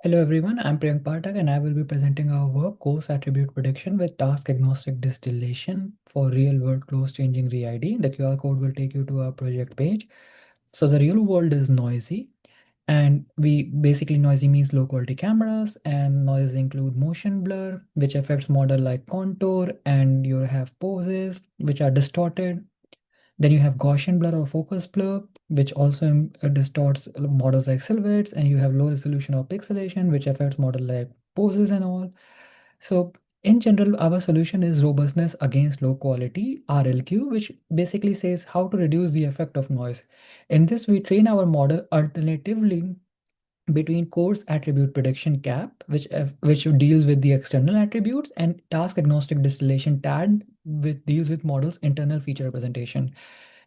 Hello everyone, I'm Priyank Pathak and I will be presenting our work Coarse Attribute Prediction with Task Agnostic Distillation for Real-World Close-Changing ReID. The QR code will take you to our project page. So the real world is noisy, and noisy means low quality cameras, and noise include motion blur, which affects model like contour, and you have poses which are distorted. Then you have Gaussian blur or focus blur, which also distorts models like silhouettes, and you have low resolution or pixelation, which affects model like poses and all. So in general, our solution is robustness against low quality RLQ, which basically says how to reduce the effect of noise. In this, we train our model alternatively between coarse attribute prediction cap, which deals with the external attributes, and task agnostic distillation TAD, which deals with models internal feature representation.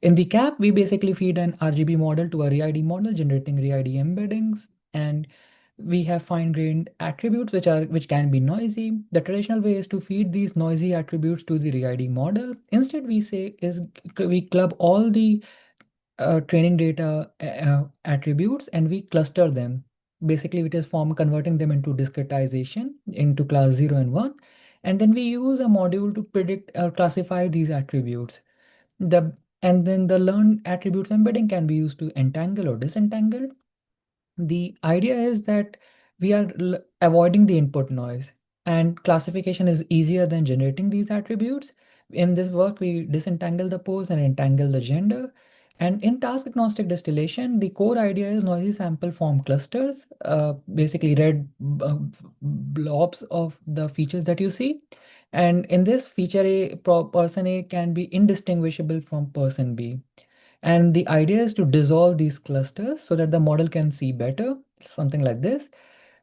In the cap, we basically feed an RGB model to a ReID model, generating ReID embeddings, and we have fine-grained attributes which can be noisy. The traditional way is to feed these noisy attributes to the ReID model. Instead, we club all the training data attributes and we cluster them. Basically, it is converting them into discretization into class 0 and 1. And then we use a module to predict classify these attributes. The and then the learned attributes embedding can be used to entangle or disentangle. The idea is that we are avoiding the input noise, and classification is easier than generating these attributes. In this work, we disentangle the pose and entangle the gender. And in task agnostic distillation, the core idea is noisy sample form clusters, basically red blobs of the features that you see. And in this feature A, person A can be indistinguishable from person B. And the idea is to dissolve these clusters so that the model can see better, something like this.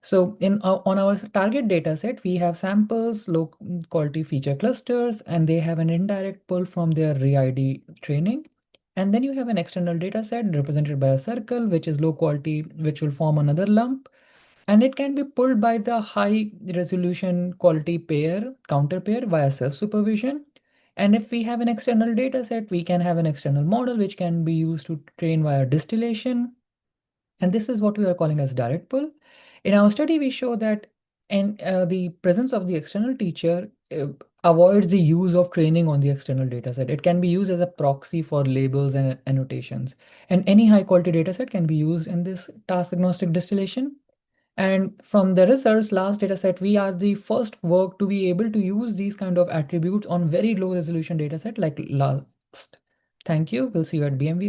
So on our target data set, we have samples, low quality feature clusters, and they have an indirect pull from their ReID training. And then you have an external data set represented by a circle, which is low quality, which will form another lump. And it can be pulled by the high resolution quality pair, counter pair via self-supervision. And if we have an external data set, we can have an external model which can be used to train via distillation. And this is what we are calling as direct pull. In our study, we show that the presence of the external teacher avoids the use of training on the external dataset. It can be used as a proxy for labels and annotations. And any high quality dataset can be used in this task agnostic distillation. And from the results, last dataset, we are the first work to be able to use these kind of attributes on very low resolution dataset like last. Thank you. We'll see you at BMV.